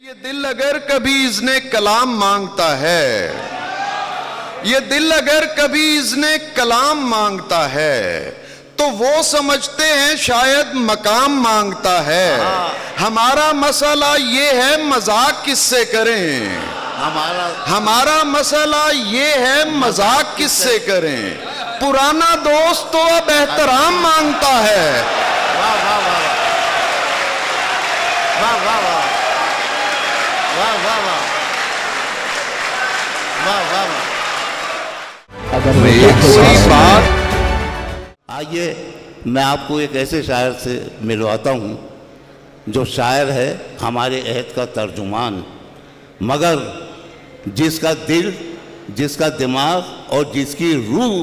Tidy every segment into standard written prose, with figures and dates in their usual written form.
ये दिल अगर कभी इसने कलाम मांगता है, ये दिल अगर कभी इसने कलाम मांगता है तो वो समझते हैं शायद मकाम मांगता है। हमारा मसला ये है मजाक किससे करें, हमारा मसला ये है मजाक किससे करें। पुराना दोस्त तो अब एहतराम मांगता है। वाह वाह वाह वाह वाह वाह वाह वाह वाह वाह वाह। अगर एक सी बात, आइए मैं आपको एक ऐसे शायर से मिलवाता हूँ जो शायर है हमारे अहद का तर्जुमान, मगर जिसका दिल, जिसका दिमाग और जिसकी रूह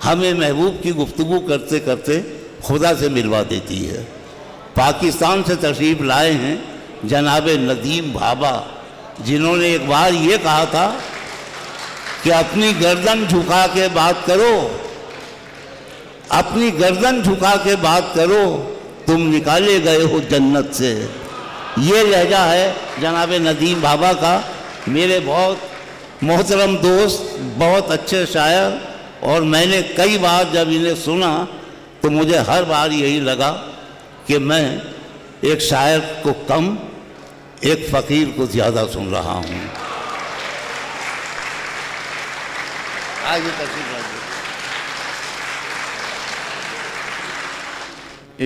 हमें महबूब की गुफ्तगू करते करते खुदा से मिलवा देती है। पाकिस्तान से तशरीफ़ लाए हैं जनाब नदीम बाबा, जिन्होंने एक बार ये कहा था कि अपनी गर्दन झुका के बात करो, अपनी गर्दन झुका के बात करो, तुम निकाले गए हो जन्नत से। ये लहजा है जनाब नदीम बाबा का। मेरे बहुत मोहतरम दोस्त, बहुत अच्छे शायर, और मैंने कई बार जब इन्हें सुना तो मुझे हर बार यही लगा कि मैं एक शायर को कम, एक फ़कीर को ज़्यादा सुन रहा हूँ। आइए तशरीफ लाइए।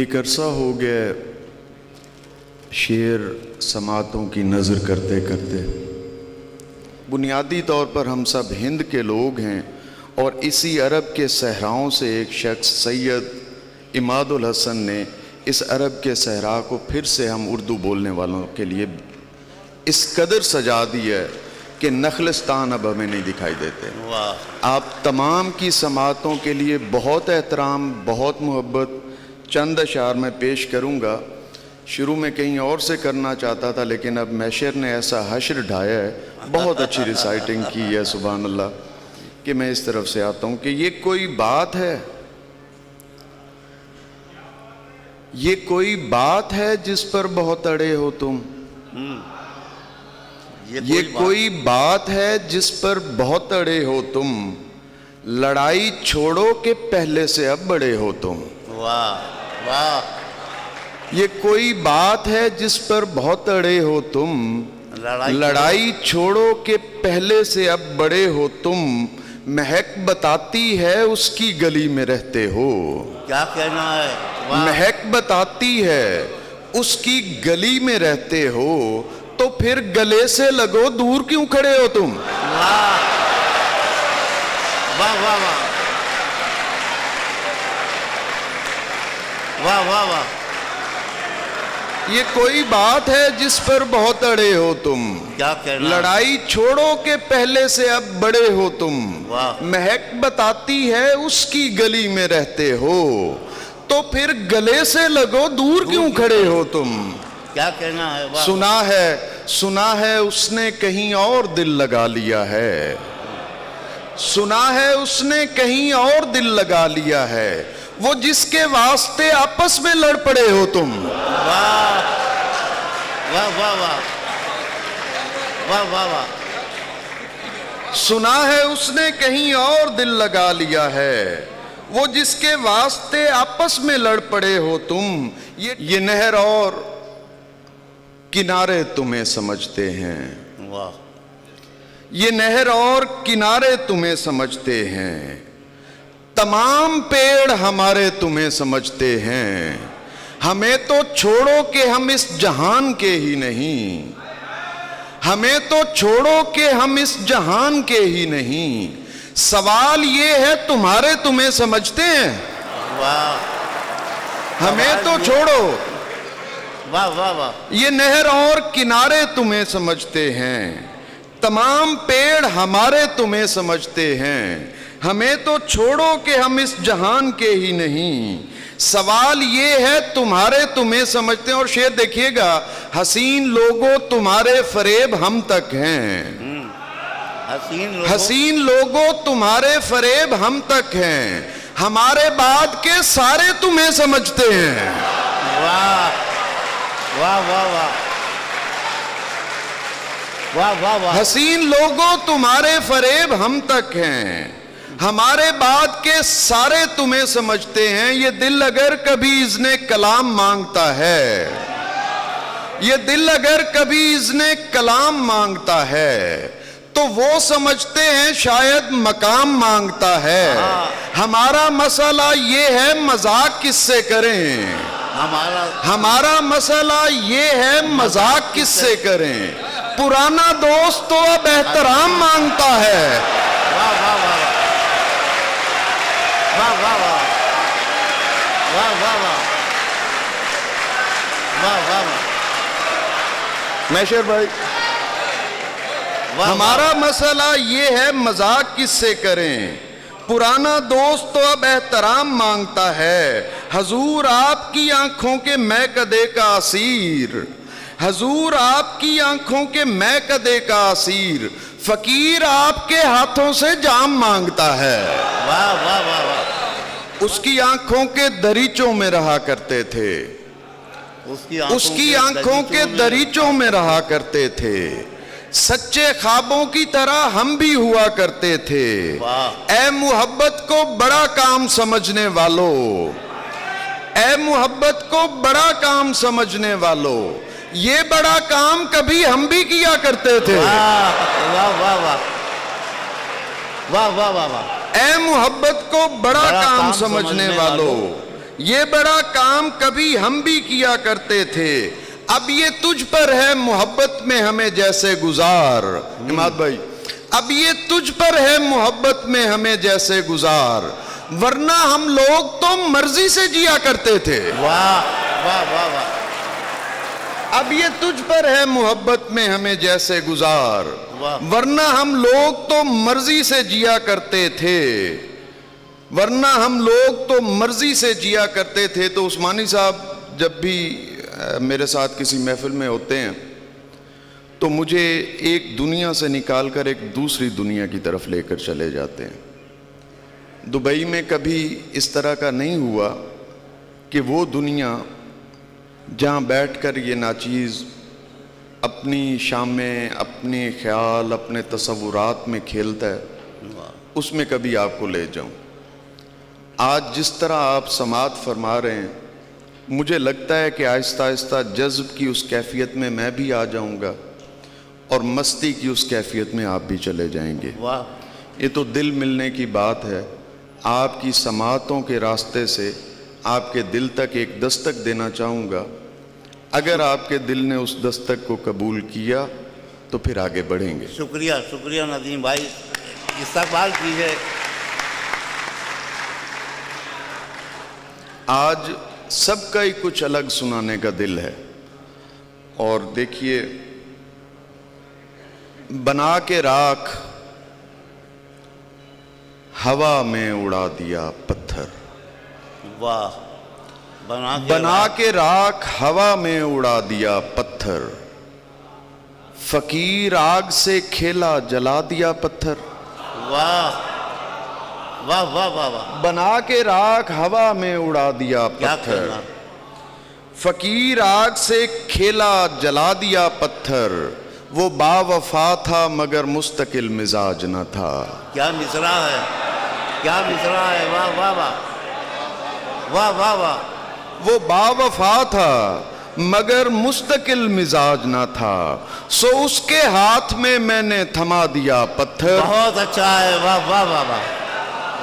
एक अरसा हो गया शेर समातों की नज़र करते करते। बुनियादी तौर पर हम सब हिंद के लोग हैं और इसी अरब के सहराओं से एक शख्स सैयद इमादुल हसन ने इस अरब के सहरा को फिर से हम उर्दू बोलने वालों के लिए इस कदर सजा दिया है कि नखलिस्तान अब हमें नहीं दिखाई देते। वाह। आप तमाम की समातों के लिए बहुत एहतराम, बहुत मोहब्बत। चंद अशार में पेश करूँगा। शुरू में कहीं और से करना चाहता था, लेकिन अब मैशर ने ऐसा हश्र ढाया है, बहुत अच्छी रिसाइटिंग की है, सुभान अल्लाह, कि मैं इस तरफ से आता हूँ कि ये कोई बात है, ये कोई बात है जिस पर बहुत अड़े हो तुम। ये कोई बात है जिस पर बहुत अड़े हो तुम, लड़ाई छोड़ो के पहले से अब बड़े हो तुम। वाह वाह। ये कोई बात है जिस पर बहुत अड़े हो तुम, लड़ाई छोड़ो के पहले से अब बड़े हो तुम। महक बताती है उसकी गली में रहते हो। क्या कहना है। वाह। महक बताती है उसकी गली में रहते हो, तो फिर गले से लगो, दूर क्यों खड़े हो तुम। वाह वाह वाह वाह वाह वाह वाह। ये कोई बात है जिस पर बहुत अड़े हो तुम, क्या कहना। लड़ाई छोड़ो के पहले से अब बड़े हो तुम। वाह। महक बताती है उसकी गली में रहते हो, तो फिर गले से लगो, दूर क्यों खड़े हो तुम। क्या कहना है। वाह। सुना है उसने कहीं और दिल लगा लिया है, सुना है उसने कहीं और दिल लगा लिया है, वो जिसके वास्ते आपस में लड़ पड़े हो तुम। वाह वाह वाह वाह वाह वाह वाह। सुना है उसने कहीं और दिल लगा लिया है, वो जिसके वास्ते आपस में लड़ पड़े हो तुम। ये नहर और किनारे तुम्हें समझते हैं। वाह। ये नहर और किनारे तुम्हें समझते हैं, तमाम पेड़ हमारे तुम्हें समझते हैं। हमें तो छोड़ो कि हम इस जहान के ही नहीं, हमें तो छोड़ो कि हम इस जहान के ही नहीं। सवाल ये है तुम्हारे तुम्हें समझते हैं। वाह। हमें तो छोड़ो। वाह वाह वाह। ये नहर और किनारे तुम्हें समझते हैं, तमाम पेड़ हमारे तुम्हें समझते हैं। हमें तो छोड़ो कि हम इस जहान के ही नहीं। सवाल ये है तुम्हारे तुम्हें समझते हैं। और शेर देखिएगा, हसीन लोगों तुम्हारे फरेब हम तक हैं। हसीन लोगों तुम्हारे फरेब हम तक हैं, हमारे बाद के सारे तुम्हें समझते हैं। वाह वाह वाह वाह। वाह वाह वाह। हसीन लोगों तुम्हारे फरेब हम तक हैं, हमारे बाद के सारे तुम्हें समझते हैं। ये दिल अगर कभी इसने कलाम मांगता है, ये दिल अगर कभी इसने कलाम मांगता है, तो वो समझते हैं शायद मकाम मांगता है। हमारा मसला ये है मजाक किससे करें, हमारा मसला ये है मजाक किससे करें। पुराना दोस्त तो अब एहतराम मांगता है। वाह वाह वाह वाह वाह वाह वाह वाह वाह वाह वाह। मैशर भाई, हमारा मसला ये है मजाक किससे करें। पुराना दोस्त तो अब एहतराम मांगता है। हजूर आपकी आंखों के मैं कदे का असीर, हजूर आपकी आंखों के मैं कदे का असीर। फकीर आपके हाथों से जाम मांगता है। वाह वाह वाह वाह। उसकी आंखों के दरीचों में रहा करते थे, उसकी आंखों के दरीचों में रहा करते थे। सच्चे ख्वाबों की तरह हम भी हुआ करते थे। ए मोहब्बत को बड़ा काम समझने वालों, ए मोहब्बत को बड़ा काम समझने वालों, ये बड़ा काम कभी हम भी किया करते थे। वाह वाह वाह वाह वाह वाह वाह। ए मोहब्बत को बड़ा काम समझने वालों, ये बड़ा काम कभी हम भी किया करते थे। अब ये तुझ पर है मोहब्बत में हमें जैसे गुजार। इमाद भाई, अब ये तुझ पर है मोहब्बत में हमें जैसे गुजार, वरना हम लोग तो मर्जी से जिया करते थे। वाह वाह वाह वाह। अब ये तुझ पर है मोहब्बत में हमें जैसे गुजार, वरना हम लोग तो मर्जी से जिया करते थे, वरना हम लोग तो मर्जी से जिया करते थे। तो उस्मानी साहब जब भी मेरे साथ किसी महफिल में होते हैं तो मुझे एक दुनिया से निकालकर एक दूसरी दुनिया की तरफ लेकर चले जाते हैं। दुबई में कभी इस तरह का नहीं हुआ कि वो दुनिया जहाँ बैठकर ये नाचीज़ अपनी शामें, अपने ख्याल, अपने तसव्वुरात में खेलता है, उसमें कभी आपको ले जाऊं। आज जिस तरह आप समात फरमा रहे हैं, मुझे लगता है कि आहिस्ता आहिस्ता जज्ब की उस कैफियत में मैं भी आ जाऊंगा और मस्ती की उस कैफियत में आप भी चले जाएंगे। वाह। ये तो दिल मिलने की बात है। आपकी समातों के रास्ते से आपके दिल तक एक दस्तक देना चाहूँगा। अगर आपके दिल ने उस दस्तक को कबूल किया तो फिर आगे बढ़ेंगे। शुक्रिया शुक्रिया नदीम भाई, इस्तकबाल कीजिए। आज सबका ही कुछ अलग सुनाने का दिल है। और देखिए, बना के राख हवा में उड़ा दिया पत्थर। वाह। बना के राख हवा में उड़ा दिया पत्थर, फकीर आग से खेला जला दिया पत्थर। वाह वाह वाह वाह वाह। बना के राख हवा में उड़ा दिया पत्थर, फकीर आग से खेला जला दिया पत्थर। वो बावफा था मगर मुस्तकिल मिजाज न था। क्या मिसरा है, क्या मिसरा है। वाह वाह वाह वाह वाह वाह। वो बावफा था मगर मुस्तकिल मिजाज न था, सो उसके हाथ में मैंने थमा दिया पत्थर। बहुत अच्छा है। वाह वाह वाह वाह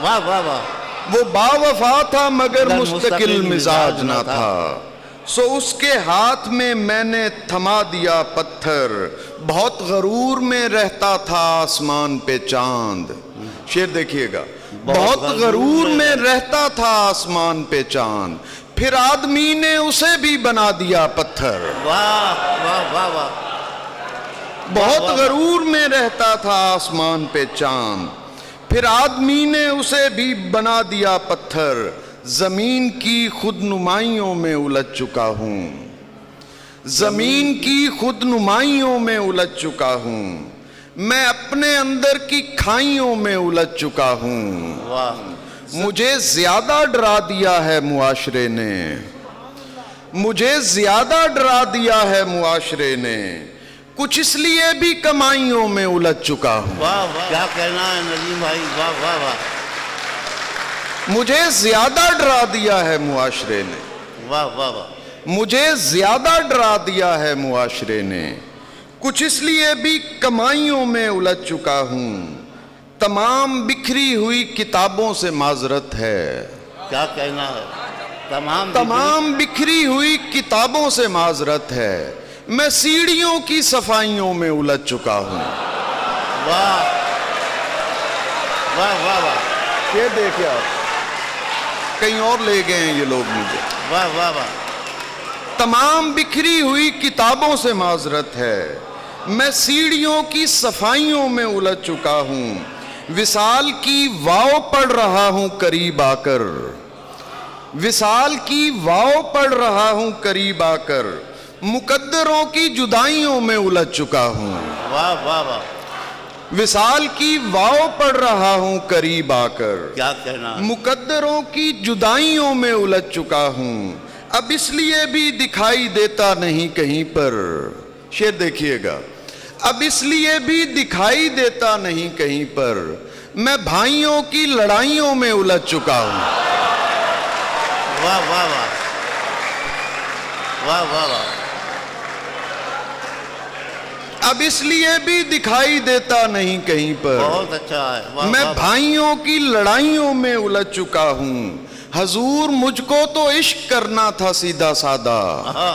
वाह वाह वाह। वो बावफा था मगर मुस्तकिल मिजाज न था, सो उसके हाथ में मैंने थमा दिया पत्थर। बहुत गरूर में रहता था आसमान पे चांद। शेर देखिएगा, बहुत गरूर में रहता था आसमान पे चांद, फिर आदमी ने उसे भी बना दिया पत्थर। वाह वाह वाह वाह। बहुत गरूर में रहता था आसमान पे चांद, फिर आदमी ने उसे भी बना दिया पत्थर। जमीन की खुद नुमाइयों में उलझ चुका हूं, जमीन की खुद नुमाइयों में उलझ चुका हूं, मैं अपने अंदर की खाइयों में उलझ चुका हूं। वाह। मुझे ज्यादा डरा दिया है मुआशरे ने, मुझे ज्यादा डरा दिया है मुआशरे ने, कुछ इसलिए भी कमाइयों में उलझ चुका हूं। वाह वाह, क्या कहना है नजीम भाई, वाह वाह वाह, मुझे ज्यादा डरा दिया है मुआशरे ने, वाह वाह वाह, मुझे ज्यादा डरा दिया है मुआशरे ने, कुछ इसलिए भी कमाइयों में उलझ चुका हूं। तमाम बिखरी हुई किताबों से माजरत है। क्या कहना है, तमाम बिखरी हुई किताबों से माजरत है। मैं सीढ़ियों की सफाइयों में उलझ चुका हूं। वाह वाह वाह वाह, ये देखिए आप, कहीं और ले गए हैं ये लोग मुझे। वाह वाह वाह, तमाम बिखरी हुई किताबों से माजरत है। मैं सीढ़ियों की सफाइयों में उलझ चुका हूं। विसाल की वाव पढ़ रहा हूं करीब आकर, विसाल की वाव पढ़ रहा हूं करीब आकर। मुकद्दरों की जुदाइयों में उलझ चुका हूं। वाह वाह वाह, विसाल की वाव पढ़ रहा हूं करीब आकर। क्या कहना है, मुकद्दरों की जुदाइयों में उलझ चुका हूं। अब इसलिए भी दिखाई देता नहीं कहीं पर। शेर देखिएगा, अब इसलिए भी दिखाई देता नहीं कहीं पर। मैं भाइयों की लड़ाइयों में उलझ चुका हूं। वाह वाह वाह, वाह वाह वाह, अब इसलिए भी दिखाई देता नहीं कहीं पर। बहुत अच्छा है, वाह मैं वाह, भाइयों की लड़ाइयों में उलझ चुका हूं। हजूर मुझको तो इश्क करना था सीधा सादा, हाँ,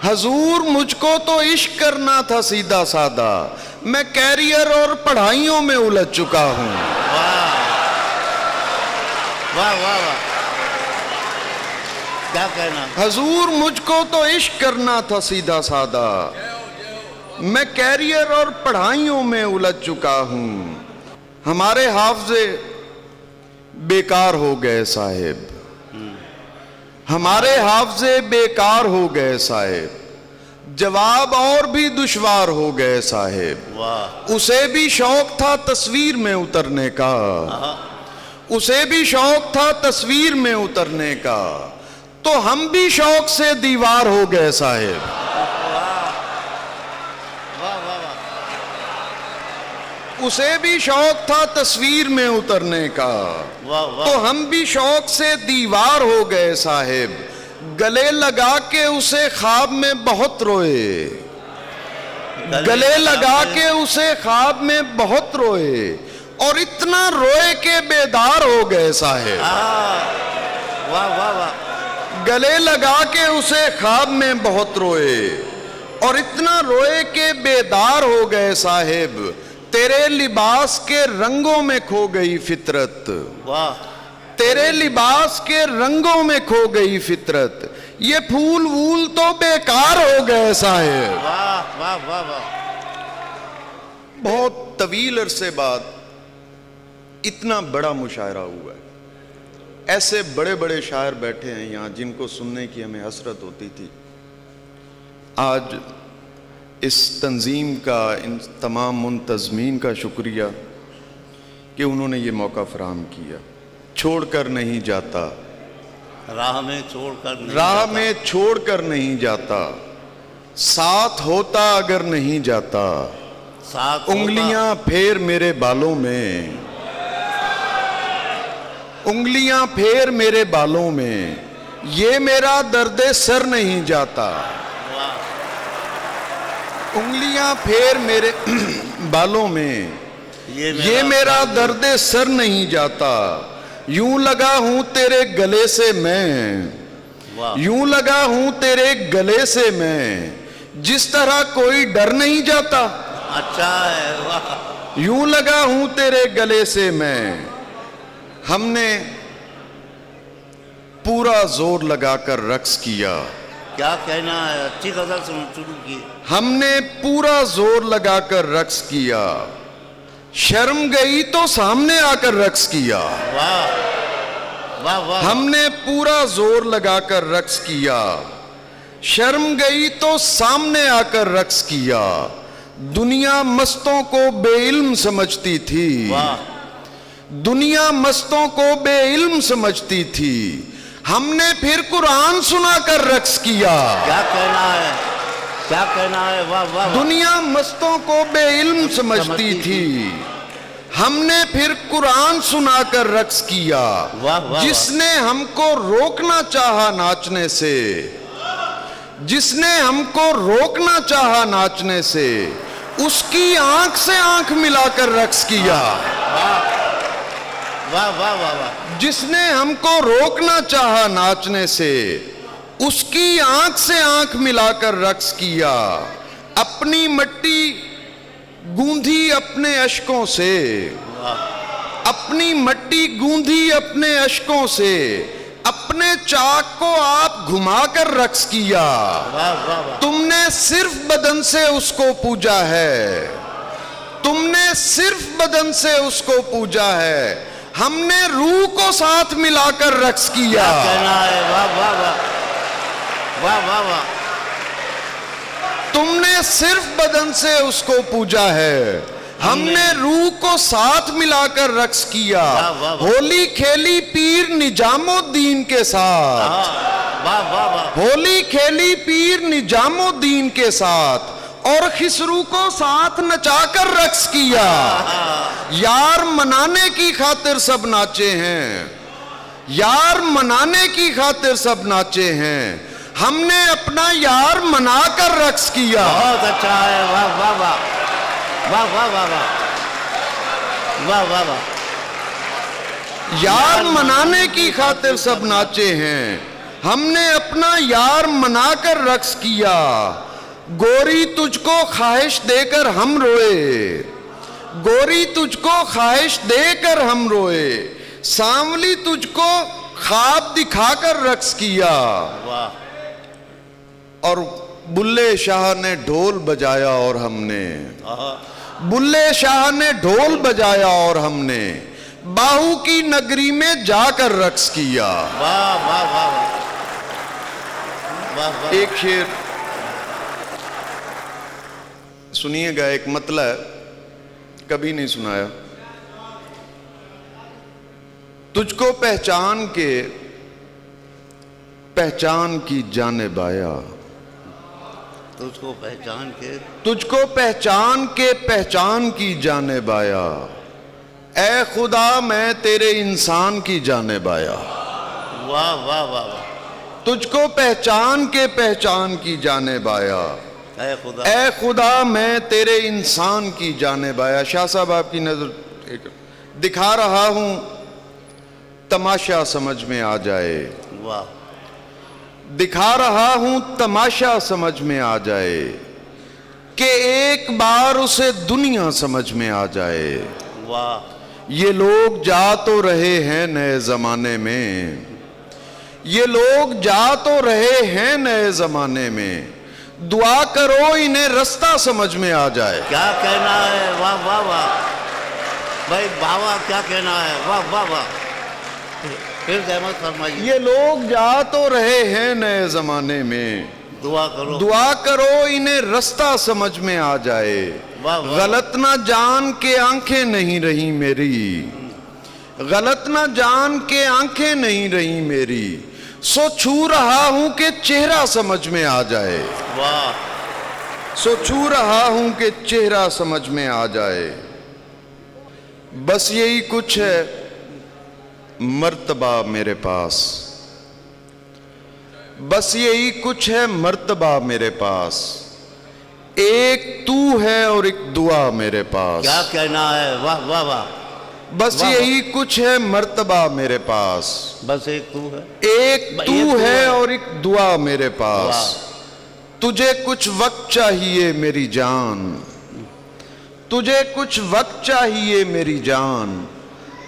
हजूर मुझको तो इश्क करना था सीधा सादा। मैं कैरियर और पढ़ाइयों में उलझ चुका हूं। वाह वाह वाह वाह, क्या कहना, हजूर मुझको तो इश्क करना था सीधा सादा। मैं कैरियर और पढ़ाइयों में उलझ चुका हूं। हमारे हाफजे बेकार हो गए साहिब, हमारे हाफजे बेकार हो गए साहिब। जवाब और भी दुश्वार हो गए साहिब। वाह, उसे भी शौक था तस्वीर में उतरने का, उसे भी शौक था तस्वीर में उतरने का। तो हम भी शौक से दीवार हो गए साहिब। वाह वाह वाह, उसे भी शौक था तस्वीर में उतरने का, वाह वाह, तो हम भी शौक से दीवार हो गए साहिब। गले लगा के उसे ख्वाब में बहुत रोए, गले लगा के उसे ख्वाब में बहुत रोए। और इतना रोए के बेदार हो गए साहिब। वाह वाह वाह, गले लगा के उसे ख्वाब में बहुत रोए और इतना रोए के बेदार हो गए साहिब। तेरे लिबास के रंगों में खो गई फितरत, वाह, तेरे लिबास के रंगों में खो गई फितरत। ये फूल वूल तो बेकार हो गए साहिब। वाह वाह वाह वाह, बहुत तवील अरसे बाद इतना बड़ा मुशायरा हुआ है। ऐसे बड़े बड़े शायर बैठे हैं यहाँ जिनको सुनने की हमें हसरत होती थी। आज इस तंजीम का, इन तमाम मुंतज़मीन का शुक्रिया कि उन्होंने ये मौका फराहम किया। छोड़कर नहीं जाता, राह में छोड़कर नहीं राह जाता, में छोड़कर नहीं जाता, साथ होता अगर नहीं जाता। साथ उंगलियां फेर मेरे बालों में, उंगलियां फेर मेरे बालों में, ये मेरा दर्दे सर नहीं जाता। उंगलियां फेर मेरे बालों में, ये मेरा दर्दे सर नहीं जाता। यूं लगा हूं तेरे गले से मैं, यूं लगा हूं तेरे गले से मैं, जिस तरह कोई डर नहीं जाता। अच्छा है, वाह, यूं लगा हूं तेरे गले से मैं। हमने पूरा जोर लगाकर रक्स किया, क्या कहना है, अच्छी गजल शुरू की। हमने पूरा जोर लगाकर रक्स किया। शर्म गई तो सामने आकर रक्स किया। वाह वाह वाह, हमने पूरा जोर लगाकर रक्स किया। शर्म गई तो सामने आकर रक्स किया। दुनिया मस्तों को बेइल्म समझती थी, वाह, दुनिया मस्तों को बेइल्म समझती थी। हमने फिर कुरान सुनाकर रक्स किया। क्या कहना है, क्या कहना है, वाह वाह वाह। दुनिया मस्तों को बेइल्म समझती थी, हमने फिर कुरान सुनाकर रक्स किया। वाह वाह। जिसने हमको रोकना चाहा नाचने से, जिसने हमको रोकना चाहा नाचने से, उसकी आंख से आंख मिलाकर रक्स किया। वाह वाह वाह वाह। जिसने हमको रोकना चाहा नाचने से, उसकी आंख से आंख मिलाकर रक्स किया। अपनी मट्टी गूंधी अपने अश्कों से, अपनी मट्टी गूंधी अपने अश्कों से, अपने चाक को आप घुमाकर रक्स किया। वाह वाह वाह। तुमने सिर्फ बदन से उसको पूजा है, तुमने सिर्फ बदन से उसको पूजा है, हमने रूह को साथ मिलाकर रक्स किया। क्या कहना है, वाह वाह वाह। वाह वाह वाह। तुमने सिर्फ बदन से उसको पूजा है, हमने रूह को साथ मिलाकर रक्स किया। वाह, वाह, वाह। होली खेली पीर निजामुद्दीन के साथ, वाह वाह वाह। होली खेली पीर निजामुद्दीन के साथ, और खिसरू को साथ नचाकर रक्स किया। यार मनाने की खातिर सब नाचे हैं, यार मनाने की खातिर सब नाचे हैं, हमने अपना यार मनाकर रक्स किया। बहुत अच्छा है, वाह वाह वाह। वाह वाह वाह वाह। वाह वाह वाह। यार मनाने की खातिर सब नाचे हैं, हमने अपना यार मनाकर रक्स किया। गोरी तुझको ख्वाहिश देकर हम रोए, गोरी तुझको ख्वाहिश देकर हम रोए, सांवली तुझको ख्वाब दिखाकर रक्स किया। वाह। और बुल्ले शाह ने ढोल बजाया और हमने, बुल्ले शाह ने ढोल बजाया और हमने बाहू की नगरी में जाकर रक्स किया। वाह वाह वाह वाह। वाह वाह। एक शेर सुनिएगा, एक मतलब कभी नहीं सुनाया। तुझको पहचान के पहचान की जाने बाया, तुझको पहचान के, तुझको पहचान के पहचान की जाने बाया, ऐ खुदा मैं तेरे इंसान की जाने बाया। वाह वाह वाह वाह। तुझको पहचान के पहचान की जाने बाया, ऐ खुदा, ऐ खुदा मैं तेरे इंसान की जाने बाया। शाह साहब आपकी नजर एक दिखा रहा हूं, तमाशा समझ में आ जाए। वाह। दिखा रहा हूं तमाशा समझ में आ जाए, कि एक बार उसे दुनिया समझ में आ जाए। वाह। ये लोग जा तो रहे हैं नए जमाने में, ये लोग जा तो रहे हैं नए जमाने में, दुआ करो इन्हें रास्ता समझ में आ जाए। क्या कहना है, वाह वाह वाह भाई, बाबा क्या कहना है, वाह वाह वाह। फिर सहमत फरमाइए। ये लोग जा तो रहे हैं नए जमाने में, दुआ करो, दुआ करो इन्हें रास्ता समझ में आ जाए। वाह वाह। गलत ना जान के आंखें नहीं रही मेरी, गलत ना जान के आंखें नहीं रही मेरी, सो छू रहा हूं कि चेहरा समझ में आ जाए। वाह। सो छू रहा हूं कि चेहरा समझ में आ जाए। बस यही कुछ है मर्तबा मेरे पास, बस यही कुछ है मर्तबा मेरे पास, एक तू है और एक दुआ मेरे पास। क्या कहना है, वाह वाह वाह। बस वाह। यही कुछ है मर्तबा मेरे पास, बस एक तू है, एक तू है और एक दुआ मेरे पास। वाह। तुझे कुछ वक्त चाहिए मेरी जान, तुझे कुछ वक्त चाहिए मेरी जान,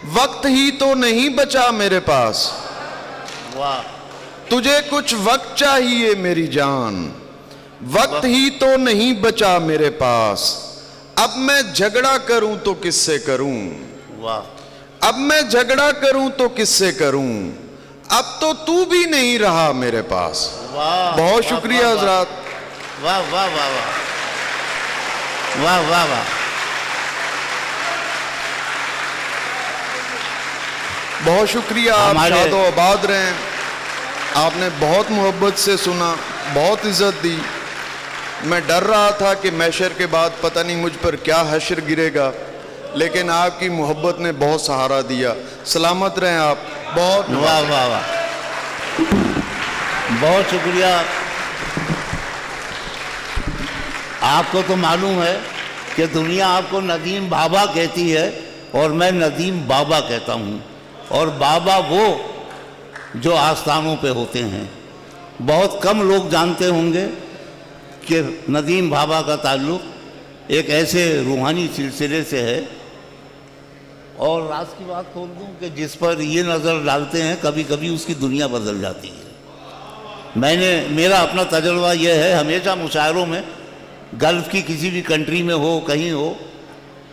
वक्त ही तो नहीं बचा मेरे पास। वाह। तुझे कुछ वक्त चाहिए मेरी जान, वक्त ही तो नहीं बचा मेरे पास। अब मैं झगड़ा करूं तो किससे करूं, वाह। अब मैं झगड़ा करूं तो किससे करूं, अब तो तू भी नहीं रहा मेरे पास। वाह। बहुत शुक्रिया हजरात। वाह वाह वाह वाह। वाह वाह वाह। बहुत शुक्रिया, आप शादो आबाद रहें। आपने बहुत मोहब्बत से सुना, बहुत इज्जत दी। मैं डर रहा था कि मैशर के बाद पता नहीं मुझ पर क्या हश्र गिरेगा, लेकिन आपकी मोहब्बत ने बहुत सहारा दिया। सलामत रहें आप। बहुत वाह वाह वाह, बहुत शुक्रिया। आपको तो मालूम है कि दुनिया आपको नदीम बाबा कहती है और मैं नदीम बाबा कहता हूँ, और बाबा वो जो आस्थानों पे होते हैं। बहुत कम लोग जानते होंगे कि नदीम बाबा का ताल्लुक़ एक ऐसे रूहानी सिलसिले से है। और राज की बात खोल दूँ कि जिस पर ये नज़र डालते हैं कभी कभी उसकी दुनिया बदल जाती है। मेरा अपना तजर्बा यह है, हमेशा मुशायरों में, गल्फ़ की किसी भी कंट्री में हो, कहीं हो,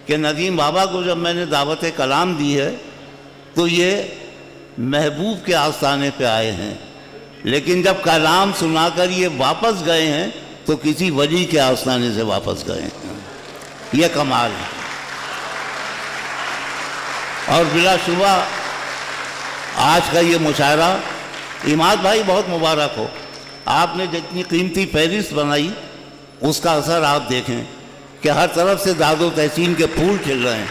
कि नदीम बाबा को जब मैंने दावत कलाम दी है तो ये महबूब के आस्थाने पे आए हैं, लेकिन जब कलाम सुनाकर ये वापस गए हैं तो किसी वली के आस्थाने से वापस गए हैं। ये कमाल है। और बिलाशुबा आज का ये मुशायरा, इमाद भाई बहुत मुबारक हो, आपने जितनी कीमती फहरिस्त बनाई उसका असर आप देखें कि हर तरफ से दादो तहसीन के फूल खिल रहे हैं।